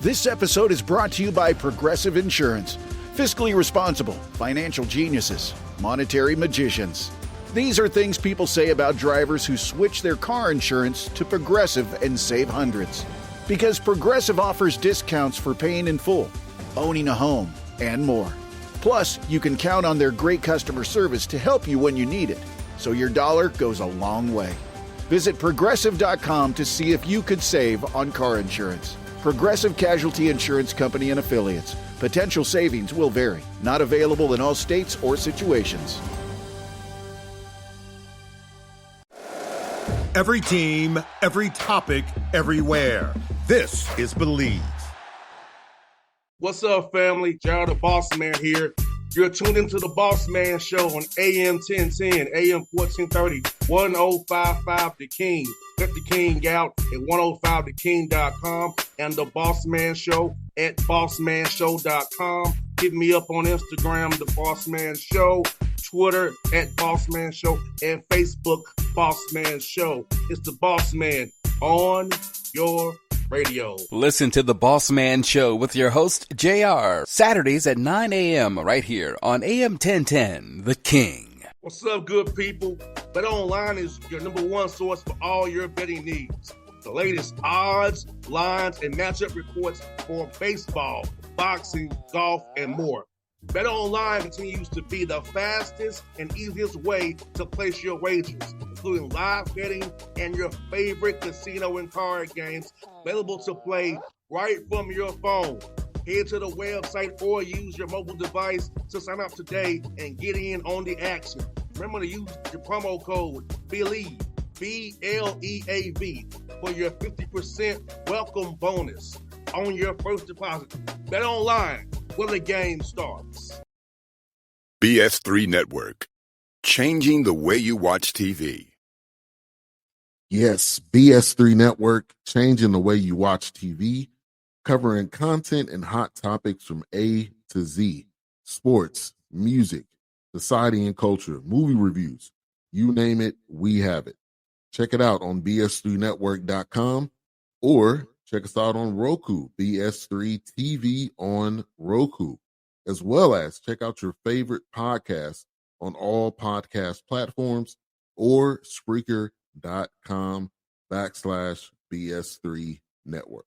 This episode is brought to you by Progressive Insurance. Fiscally responsible, financial geniuses, monetary magicians. These are things people say about drivers who switch their car insurance to Progressive and save hundreds. Because Progressive offers discounts for paying in full, owning a home, and more. Plus, you can count on their great customer service to help you when you need it, so your dollar goes a long way. Visit Progressive.com to see if you could save on car insurance. Progressive Casualty Insurance Company and Affiliates. Potential savings will vary. Not available in all states or situations. Every team, every topic, everywhere. This is Believe. What's up, family? Gerald the Bossman here. You're tuned into the Bossman Show on AM 1010, AM 1430, 1055 The King. Let the King out at 105theking.com and the Bossman Show at bossmanshow.com. Hit me up on Instagram, The Bossman Show, Twitter at Bossman Show, and Facebook, Bossman Show. It's the Bossman on your radio. Listen to the Bossman Show with your host, JR, Saturdays at 9 a.m. right here on AM 1010, The King. What's up, good people? BetOnline is your number one source for all your betting needs. The latest odds, lines, and matchup reports for baseball, boxing, golf, and more. BetOnline continues to be the fastest and easiest way to place your wagers, including live betting and your favorite casino and card games available to play right from your phone. Head to the website or use your mobile device to sign up today and get in on the action. Remember to use your promo code BELIEVE, BLEAV, for your 50% welcome bonus on your first deposit. BetOnline, where the game starts. BS3 Network, changing the way you watch TV. Yes, BS3 Network, changing the way you watch TV, covering content and hot topics from A to Z, sports, music, society and culture, movie reviews, you name it, we have it. Check it out on bs3network.com or check us out on Roku, BS3 TV on Roku, as well as check out your favorite podcast on all podcast platforms or Spreaker.com/BS3 Network.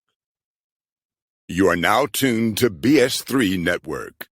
You are now tuned to BS3 Network.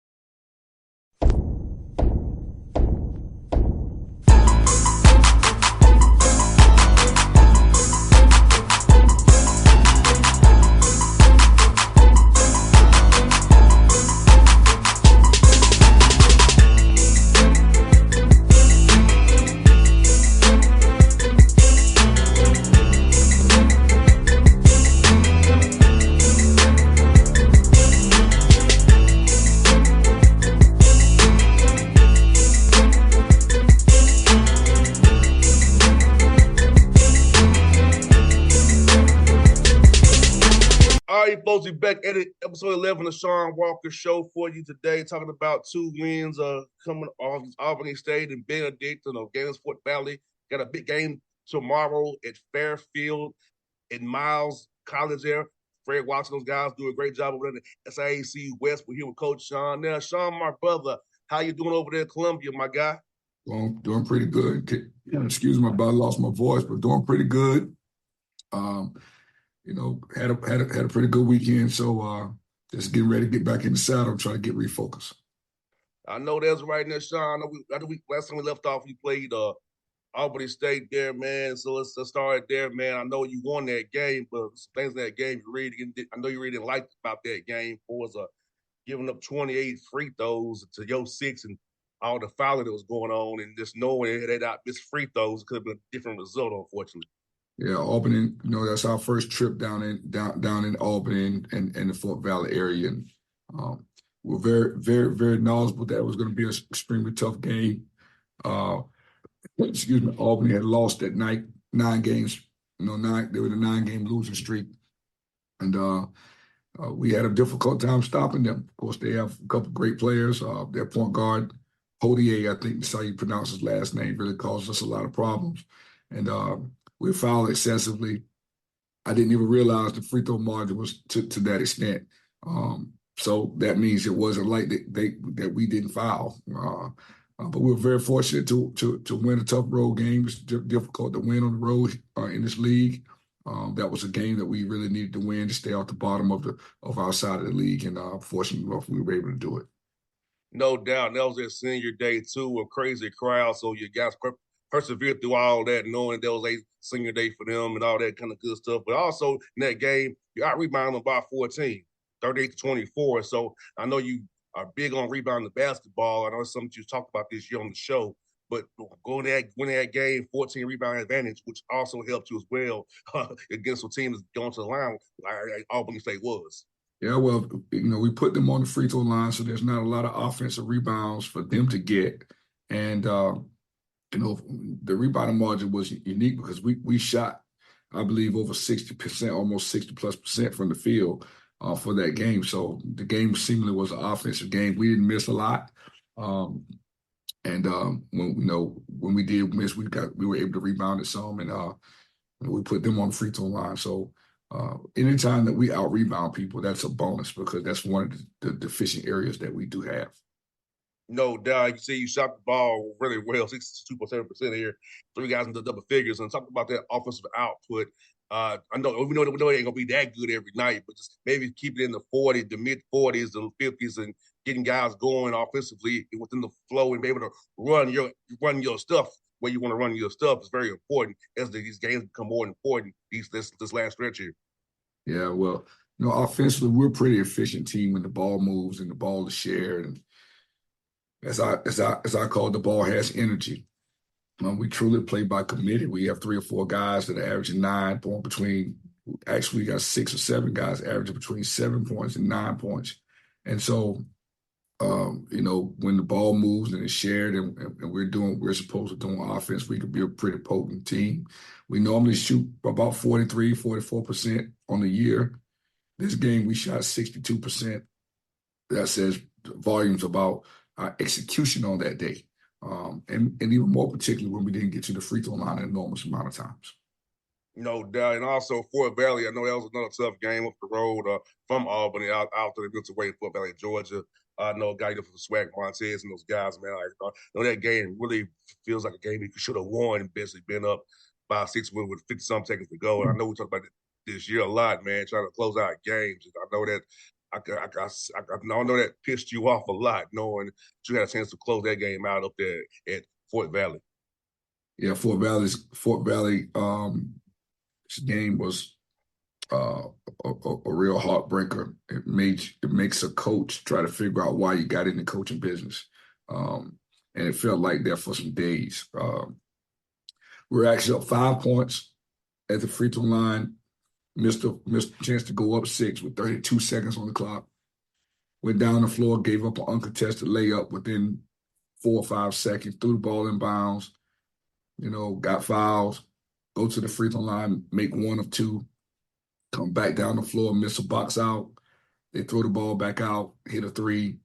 Folks, we're back at it, episode 11 of Shawn Walker Show for you today, talking about two wins coming off Albany State and Benedict and Gainesville Valley. Got a big game tomorrow at Fairfield in Miles College there. Fred Watson, those guys do a great job over there in the SIAC West. We're here with Coach Shawn. Now, Shawn, my brother, how you doing over there in Columbia, my guy? Well, I'm doing pretty good. Excuse me, I lost my voice, but doing pretty good. Had a pretty good weekend, so just getting ready to get back in the saddle and try to get refocused. I know that's right now, Shawn. Last time we left off, we played Albany State there, man. So let's start there, man. I know you won that game, but some things in that game I know you really didn't like about that game was giving up 28 free throws to your 6 and all the fouling that was going on, and just knowing they not missed free throws could have been a different result, unfortunately. Yeah, Albany, that's our first trip down in Albany and the Fort Valley area. And we're very, very, very knowledgeable that it was going to be an extremely tough game. Albany had lost that night, 9 games. They were in a 9-game losing streak. And we had a difficult time stopping them. Of course, they have a couple of great players. Their point guard, Podier, I think that's how you pronounce his last name, really caused us a lot of problems. And we fouled excessively. I didn't even realize the free throw margin was to that extent. So that means it wasn't like that we didn't foul. But we were very fortunate to win a tough road game. It's difficult to win on the road in this league. That was a game that we really needed to win to stay off the bottom of our side of the league, and fortunately enough, we were able to do it. No doubt. And that was their senior day, too, a crazy crowd. So you guys persevered through all that, knowing that was a senior day for them and all that kind of good stuff. But also in that game, you out rebounded by 14, 38-24. So I know you are big on rebounding the basketball. I know it's something you talked about this year on the show. But winning that game, 14 rebound advantage, which also helped you as well against some teams going to the line, like Albany State was. Yeah, well, we put them on the free throw line, so there's not a lot of offensive rebounds for them to get. And, the rebounding margin was unique because we shot, I believe, over 60%, almost 60+% from the field for that game. So the game seemingly was an offensive game. We didn't miss a lot. When we did miss, we were able to rebound it some, and we put them on the free throw line. So anytime that we out rebound people, that's a bonus because that's one of the deficient areas that we do have. No doubt. You see, you shot the ball really well, 62.7% here, 3 guys in the double figures. And talk about that offensive output. I know we know it ain't gonna be that good every night, but just maybe keep it in the 40s, the mid 40s, the 50s, and getting guys going offensively within the flow and be able to run your stuff where you want to run your stuff is very important as these games become more important this last stretch here. Yeah, well, offensively, we're a pretty efficient team when the ball moves and the ball is shared. And as I call it, the ball has energy. We truly play by committee. We have 3 or 4 guys that are averaging 9 points between. Actually, we got 6 or 7 guys averaging between 7 points and 9 points. And so, when the ball moves and it's shared and we're supposed to do on offense, we could be a pretty potent team. We normally shoot about 43, 44% on the year. This game, we shot 62%. That says volumes about our execution on that day. And even more particularly when we didn't get to the free throw line an enormous amount of times. No doubt. And also Fort Valley, I know that was another tough game up the road from Albany out to the Milton Way, Fort Valley, Georgia. I know a guy from Swag Montez and those guys, man. I know that game really feels like a game he should have won and basically been up by 6 with 50-some seconds to go. And I know we talked about this year a lot, man, trying to close out games. And I know that I know that pissed you off a lot, knowing that you had a chance to close that game out up there at Fort Valley. Yeah, Fort Valley. This game was a real heartbreaker. It makes a coach try to figure out why you got in the coaching business, and it felt like that for some days. We were actually up 5 points at the free throw line. Missed a chance to go up 6 with 32 seconds on the clock. Went down the floor, gave up an uncontested layup within 4 or 5 seconds, threw the ball in bounds, got fouled, go to the free throw line, make 1 of 2, come back down the floor, miss a box out. They throw the ball back out, hit a 3,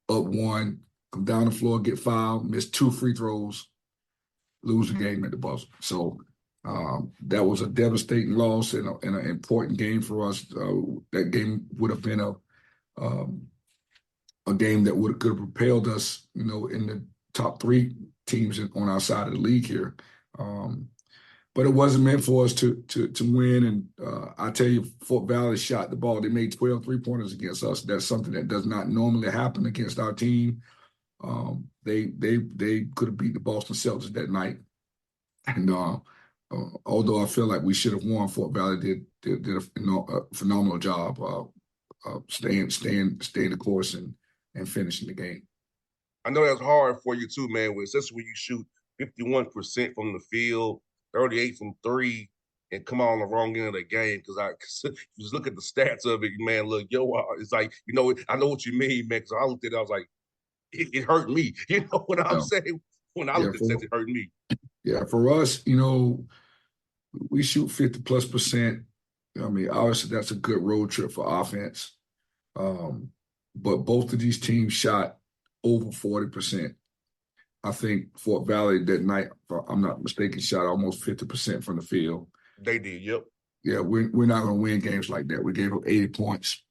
up 1, come down the floor, get fouled, miss 2 free throws, lose the game at the buzzer. So that was a devastating loss and an important game for us. That game would have been a game that could have propelled us, in the top 3 teams on our side of the league here. But it wasn't meant for us to win. And I tell you, Fort Valley shot the ball. They made 12 3-pointers against us. That's something that does not normally happen against our team. They could have beat the Boston Celtics that night. And although I feel like we should have won, Fort Valley did a phenomenal job staying the course and finishing the game. I know that's hard for you too, man, especially when you shoot 51% from the field, 38 from 3, and come on the wrong end of the game. Because you just look at the stats of it, man. Look, it's like, I know what you mean, man. Because I looked at it, I was like, it hurt me. You know what I'm saying? When I looked at it, it hurt me. Yeah, for us, we shoot 50+%. I mean, obviously that's a good road trip for offense. But both of these teams shot over 40%. I think Fort Valley that night, if I'm not mistaken, shot almost 50% from the field. They did, yep. Yeah, we're not going to win games like that. We gave up 80 points.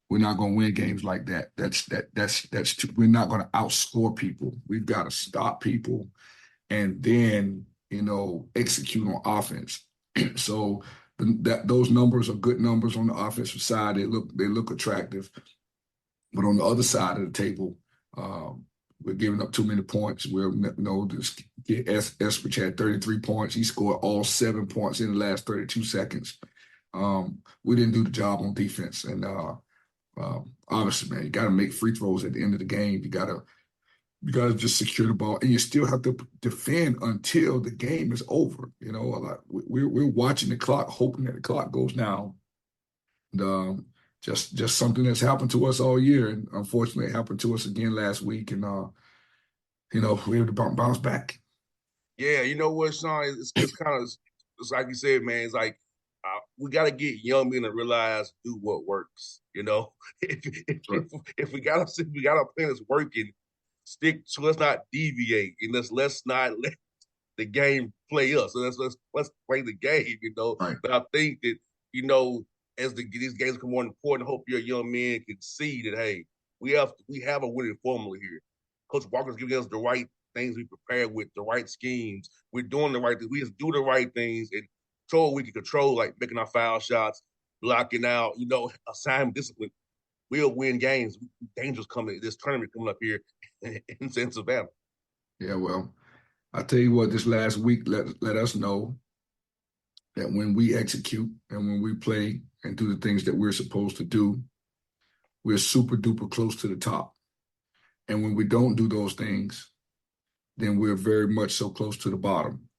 We're not going to win games like that. That's too, we're not going to outscore people. We've got to stop people and then, execute on offense. So those numbers are good numbers on the offensive side. They look attractive. But on the other side of the table, we're giving up too many points. This kid Eskridge had 33 points. He scored all 7 points in the last 32 seconds. We didn't do the job on defense. And obviously, man, you got to make free throws at the end of the game. You got to just secure the ball, and you still have to defend until the game is over. We're watching the clock, hoping that the clock goes down. And, just something that's happened to us all year, and unfortunately, it happened to us again last week. And we have to bounce back. Yeah, you know what, Shawn? It's kind of it's like you said, man. It's like we got to get young men to realize do what works. If we got a plan that's working, stick to. Let's not deviate, and let's not let the game play us. So let's play the game. Right. But I think that as these games become more important, I hope your young men can see that, hey, we have a winning formula here. Coach Walker's giving us the right things we prepare with, the right schemes. We're doing the right things. We just do the right things and control what we can control, like making our foul shots, blocking out, assignment discipline. We'll win games. Dangerous coming, this tournament coming up here in Savannah. Yeah, well, I tell you what, this last week let us know that when we execute and when we play and do the things that we're supposed to do, we're super duper close to the top. And when we don't do those things, then we're very much so close to the bottom.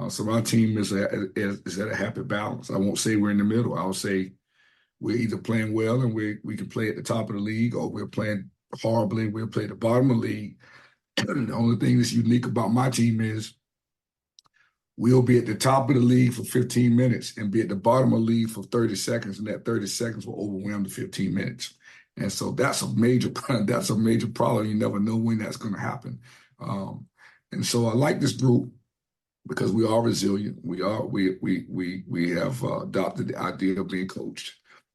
So our team is at a happy balance. I won't say we're in the middle. I'll say we're either playing well and we can play at the top of the league, or we're playing horribly. We'll play at the bottom of the league. The only thing that's unique about my team is we'll be at the top of the league for 15 minutes and be at the bottom of the league for 30 seconds, and that 30 seconds will overwhelm the 15 minutes. And so that's a major problem. You never know when that's going to happen. And so I like this group because we are resilient. We have adopted the idea of being coached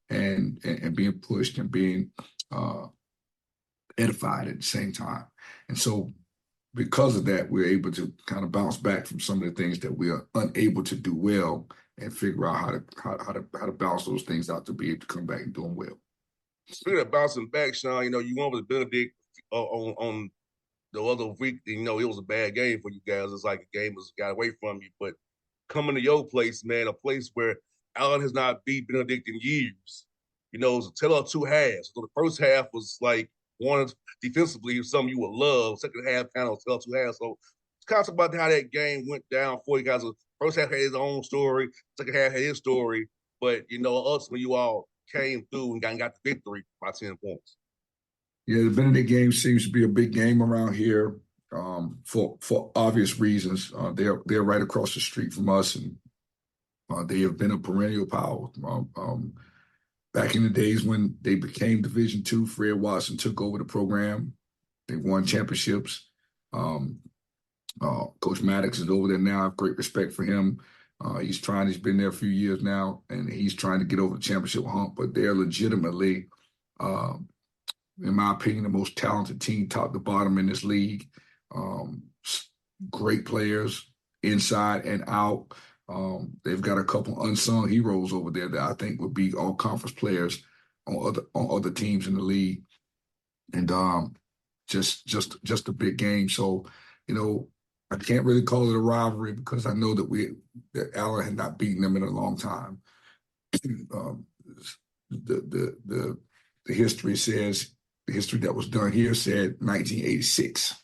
and being pushed and being edified at the same time. And so because of that, we're able to kind of bounce back from some of the things that we are unable to do well and figure out how to balance those things out to be able to come back and do them well. Speaking of bouncing back, Shawn, you went with Benedict on the other week. It was a bad game for you guys. It's like a game got away from you. But coming to your place, man, a place where Allen has not beat Benedict in years. It was a tale of two halves. So the first half was like one defensively, something you would love. Second half kind of tale of two halves. So let's talk about how that game went down for you guys. The first half had his own story. Second half had his story. But, ultimately you all came through and got the victory by 10 points. Yeah, the Benedict game seems to be a big game around here for obvious reasons. They're right across the street from us, and they have been a perennial power. Back in the days when they became Division II, Fred Watson took over the program. They won championships. Coach Maddox is over there now. I have great respect for him. He's been there a few years now, and he's trying to get over the championship hump, but they're legitimately, in my opinion, the most talented team top to bottom in this league. Great players inside and out. They've got a couple unsung heroes over there that I think would be all conference players on other teams in the league. And just a big game. So, I can't really call it a rivalry because I know that Allen had not beaten them in a long time. The history says, the history that was done here said 1986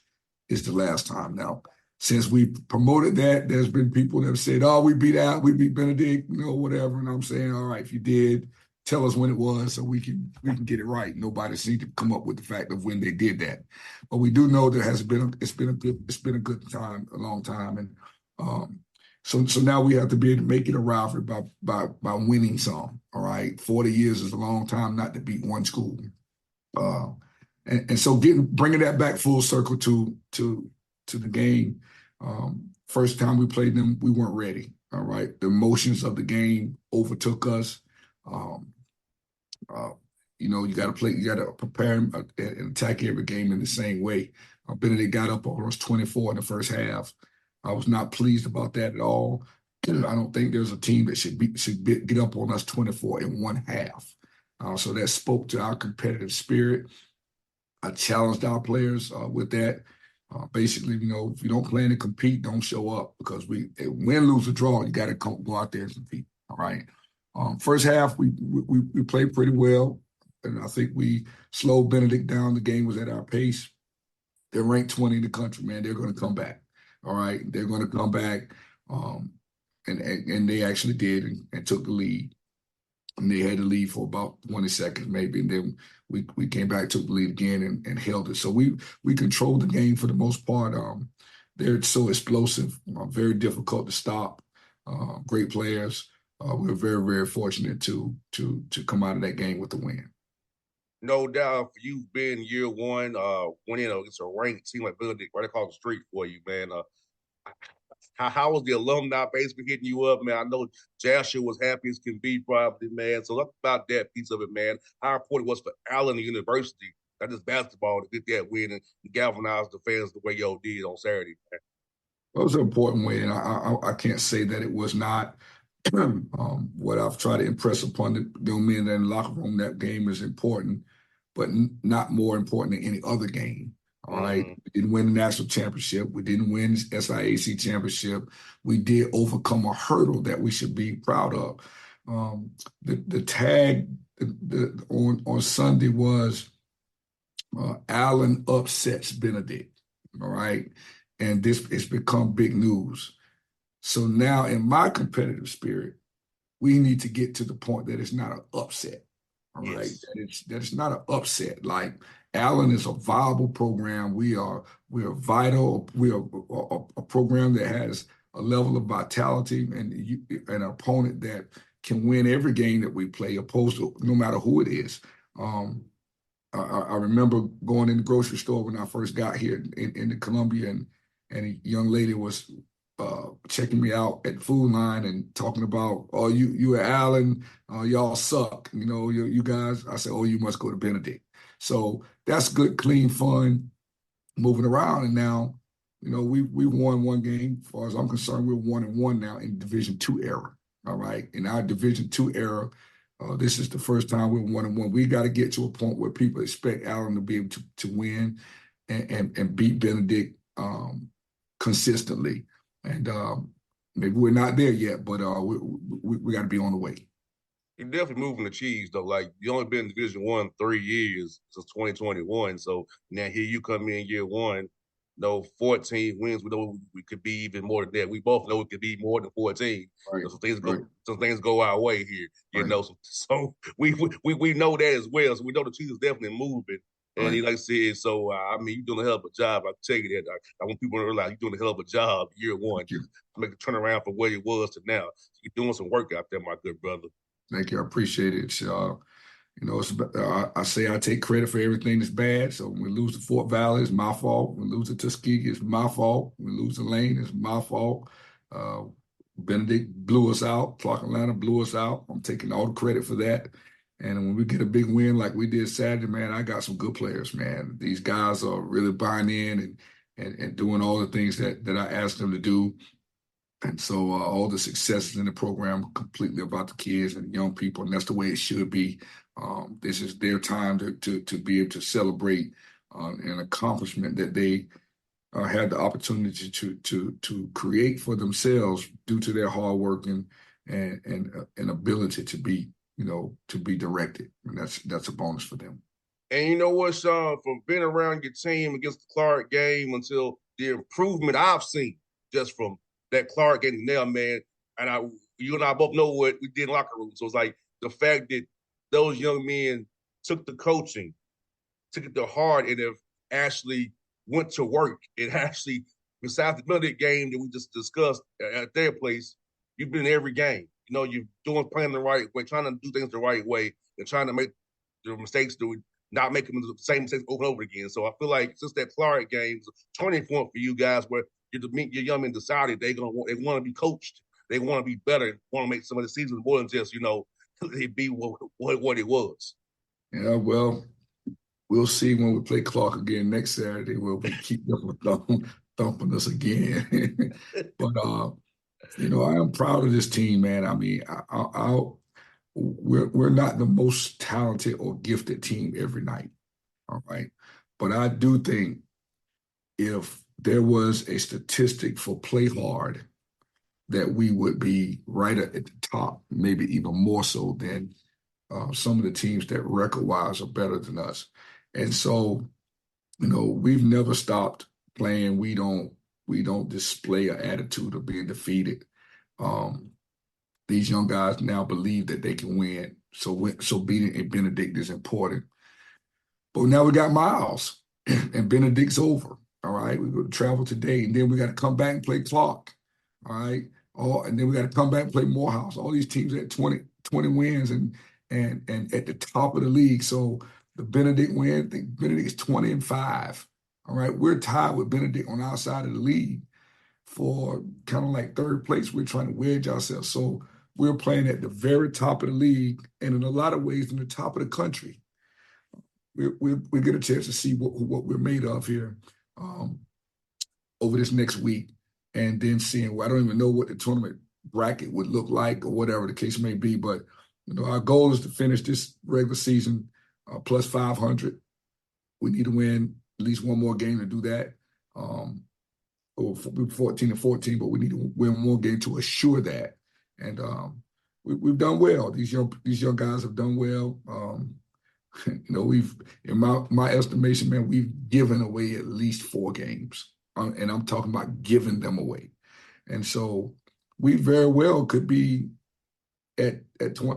is the last time. Now, since we promoted that, there's been people that have said, "Oh, we beat Benedict, whatever." And I'm saying, all right, if you did, tell us when it was so we can get it right. Nobody seemed to come up with the fact of when they did that, but we do know it's been a good time, a long time, and so now we have to be able to make it a rivalry by winning some. All right, 40 years is a long time not to beat one school, and so bringing that back full circle to the game. First time we played them, we weren't ready. All right. The emotions of the game overtook us. Um, uh, you got to play, you got to prepare and attack every game in the same way. Benedict got up on us 24 in the first half. I was not pleased about that at all. I don't think there's a team that get up on us 24 in one half. So that spoke to our competitive spirit. I challenged our players with that. Basically, if you don't plan to compete, don't show up, because win, lose, or draw, you got to go out there and compete. All right. First half, we played pretty well, and I think we slowed Benedict down. The game was at our pace. They're ranked 20 in the country, man. They're going to come back. All right. They're going to come back. And they actually did and took the lead. And they had to lead for about 20 seconds maybe, and then we came back, took the lead again, and held it. So we controlled the game for the most part. They're so explosive, very difficult to stop. Great players. We were very, very fortunate to come out of that game with the win. No doubt, for you being year one, winning against a ranked team like Benedict right across the street for you, man. How was the alumni basically hitting you up, man? I know Joshua was happy as can be, probably, man. So talk about that piece of it, man. How important it was for Allen University, not just basketball, to get that win and galvanize the fans the way y'all did on Saturday, man. Well, it was an important win. I can't say that it was not. What I've tried to impress upon the young men in the locker room, that game is important, but not more important than any other game. All right. We didn't win the national championship. We didn't win the SIAC championship. We did overcome a hurdle that we should be proud of. The tag on Sunday was Allen upsets Benedict. All right. And this has become big news. So now, in my competitive spirit, we need to get to the point that it's not an upset. All right. That it's not an upset. Like, Allen is a viable program. We are vital. We are a program that has a level of vitality, and an opponent that can win every game that we play, opposed to no matter who it is. I remember going in the grocery store when I first got here in the Columbia, and a young lady was checking me out at the food line and talking about, oh, you at Allen, y'all suck. You guys. I said, oh, you must go to Benedict. So that's good, clean fun, moving around. And now, we won one game. As far as I'm concerned, we're 1-1 now in Division II era. All right. In our Division II era, this is the first time we're 1-1. We got to get to a point where people expect Allen to be able to win and beat Benedict consistently. And maybe we're not there yet, but we got to be on the way. You're definitely moving the cheese, though. Like, you only been in Division I 3 years, since 2021. So now here you come in year one, 14 wins. We know we could be even more than that. We both know it could be more than 14. Right. Some things go our way here, right. So we know that as well. So we know the cheese is definitely moving. And he, like I said, so you're doing a hell of a job. I tell you that. I want people to realize you're doing a hell of a job year one. To make a turnaround from where it was to now. You're doing some work out there, my good brother. Thank you. I appreciate it. I say I take credit for everything that's bad. So when we lose to Fort Valley, it's my fault. When we lose to Tuskegee, it's my fault. When we lose to Lane, it's my fault. Benedict blew us out. Clark Atlanta blew us out. I'm taking all the credit for that. And when we get a big win like we did Saturday, man, I got some good players, man. These guys are really buying in and doing all the things that I asked them to do. And so all the successes in the program are completely about the kids and young people, and that's the way it should be. This is their time to be able to celebrate an accomplishment that they had the opportunity to create for themselves due to their hard work and ability to be directed. And that's a bonus for them. And you know what, Shawn, from being around your team against the Clark game until the improvement I've seen just from that Clark game now, man, and you and I both know what we did in locker room. So it's like the fact that those young men took the coaching, took it to heart, and have actually went to work. It actually, besides the Benedict game that we just discussed at their place, you've been in every game. You're playing the right way, trying to do things the right way, and trying to make the mistakes not make them the same mistakes over and over again. So I feel like since that Clark game was a turning point for you guys, where your young men decided they want to be coached they want to be better, want to make some of the season more than just, it be what it was. Yeah, well, we'll see when we play Clark again next Saturday. We'll keep them thumping us again. But I am proud of this team, man. I mean, we're not the most talented or gifted team every night, all right. But I do think if there was a statistic for play hard, that we would be right at the top, maybe even more so than some of the teams that record-wise are better than us. And so, we've never stopped playing. We don't display an attitude of being defeated. These young guys now believe that they can win. So beating a Benedict is important. But now we got Miles, and Benedict's over. All right, we're going to travel today, and then we got to come back and play Clark. All right, and then we got to come back and play Morehouse. All these teams at 20 wins and at the top of the league. So the Benedict win, I think Benedict is 20-5. All right, we're tied with Benedict on our side of the league for kind of like third place. We're trying to wedge ourselves. So we're playing at the very top of the league, and in a lot of ways, in the top of the country. We get a chance to see what we're made of here over this next week, and then seeing. I don't even know what the tournament bracket would look like, or whatever the case may be. But our goal is to finish this regular season plus 500. We need to win at least one more game to do that. Or 14-14, but we need to win one more game to assure that. And we've done well. These young guys have done well. We've, in my estimation, man, we've given away at least 4 games, and I'm talking about giving them away. And so we very well could be at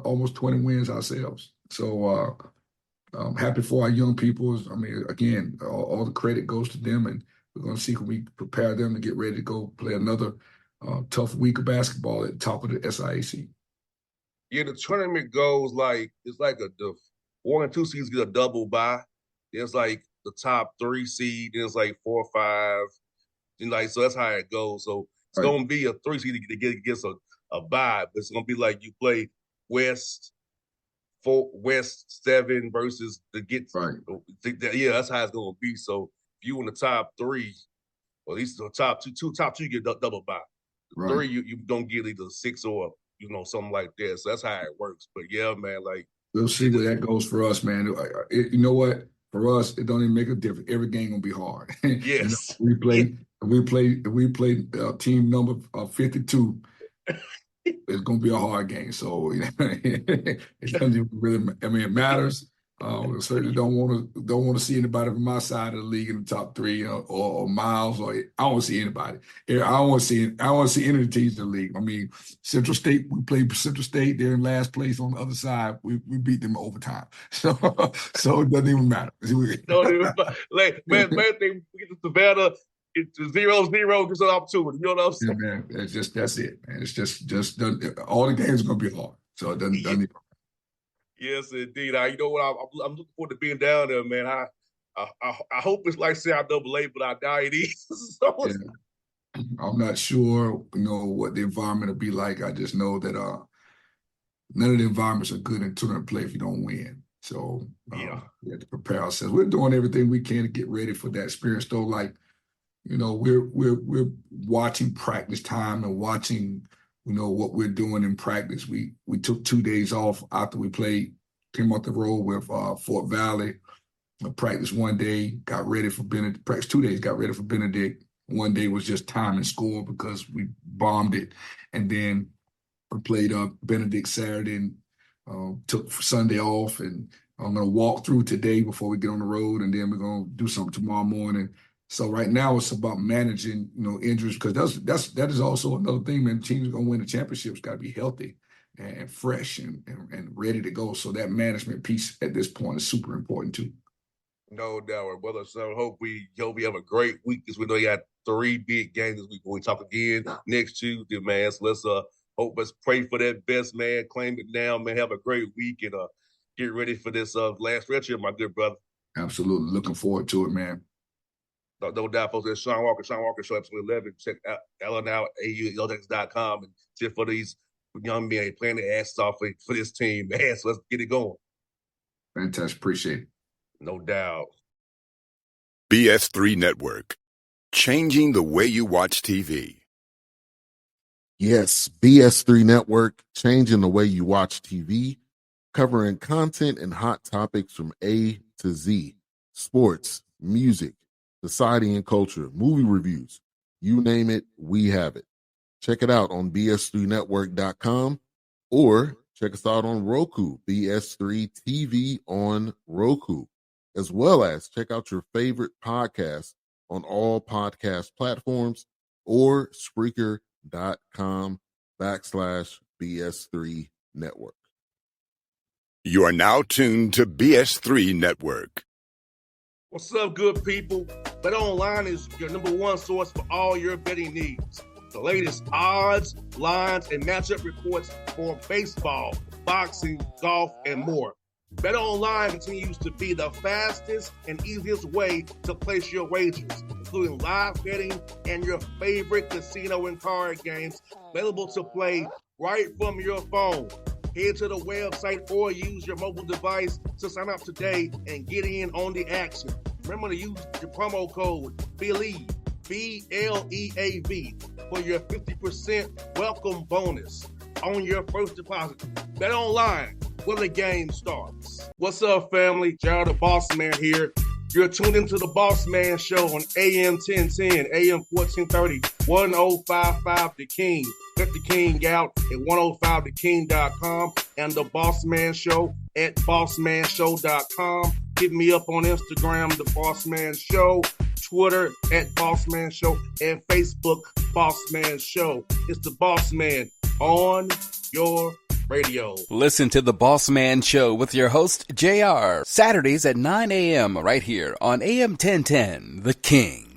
almost 20 wins ourselves. So I'm happy for our young people. I mean, again, all the credit goes to them, and we're going to see how we prepare them to get ready to go play another tough week of basketball at the top of the SIAC. Yeah, the tournament goes it's like the 1 and 2 seeds get a double bye. There's like the top 3 seed. There's like 4 or 5. And so that's how it goes. So it's going to be a 3 seed that gets a bye, but it's going to be like you play West 7 versus the get. Right. Yeah, that's how it's going to be. So if you in the top 3, or at least the top two, you get double bye. Right. 3, you don't get either 6 or something like that. So that's how it works. But yeah, man, we'll see where that goes for us, man. You know what? For us, it don't even make a difference. Every game gonna be hard. Yes. We play team number 52. It's gonna be a hard game. So it doesn't even really. I mean, it matters. We certainly don't want to see anybody from my side of the league in the top 3, or Miles, or I don't want to see anybody. I don't want to see any of the teams in the league. I mean, Central State, we played Central State. They're in last place on the other side. We beat them overtime. So it doesn't even matter. Don't even man, they get to Savannah. It's 0-0, just an opportunity. You know what I'm saying? Yeah, man. That's it, man. It's just all the games are gonna be hard. So it doesn't even. Yes, indeed. I'm looking forward to being down there, man. I hope it's like CIAA, but I doubt it is. Yeah. I'm not sure, what the environment will be like. I just know that none of the environments are good in tournament play if you don't win. So we have to prepare ourselves. We're doing everything we can to get ready for that experience, though. We're watching practice time and watching what we're doing in practice. We took 2 days off after we came off the road with Fort Valley. Practice 1 day, got ready for Benedict. Practice 2 days, got ready for Benedict. 1 day was just time and score because we bombed it. And then we played Benedict Saturday and took Sunday off. And I'm going to walk through today before we get on the road, and then we're going to do something tomorrow morning. So right now it's about managing, injuries, because that is also another thing, man. Teams are gonna win the championships, got to be healthy and fresh and ready to go. So that management piece at this point is super important too. No doubt, brother. So hope we have a great week, because we know you got 3 big games this week. We talk again next Tuesday, man. So let's pray for that best, man. Claim it now, man. Have a great week, and get ready for this last stretch here, my good brother. Absolutely, looking forward to it, man. No doubt, folks. It's Shawn Walker Show, episode 11. Check out LNOW.com and cheer for these young men playing their asses off for this team, man. So let's get it going. Fantastic. Appreciate it. No doubt. BS3 Network. Changing the way you watch TV. Yes, BS3 Network, changing the way you watch TV, covering content and hot topics from A to Z, sports, music, society and culture, movie reviews, you name it, we have it. Check it out on bs3network.com or check us out on Roku, BS3 TV on Roku, as well as check out your favorite podcast on all podcast platforms or Spreaker.com/BS3 Network. You are now tuned to BS3 Network. What's up, good people? Bet Online is your number one source for all your betting needs. The latest odds, lines, and matchup reports for baseball, boxing, golf, and more. Bet Online continues to be the fastest and easiest way to place your wagers, including live betting and your favorite casino and card games available to play right from your phone. Head to the website or use your mobile device to sign up today and get in on the action. Remember to use your promo code BELIEVE, BLEAV, for your 50% welcome bonus on your first deposit. Bet Online, where the game starts. What's up, family? Jared the Bossman here. You're tuned into the Bossman Show on AM 1010, AM 1430, 1055 The King. Check The King out at 105theking.com and the Bossman Show at bossmanshow.com. Hit me up on Instagram, The Bossman Show, Twitter at Bossman Show, and Facebook, Bossman Show. It's the Bossman on your radio. Listen to The Bossman Show with your host, JR, Saturdays at 9 a.m. right here on AM 1010, The King.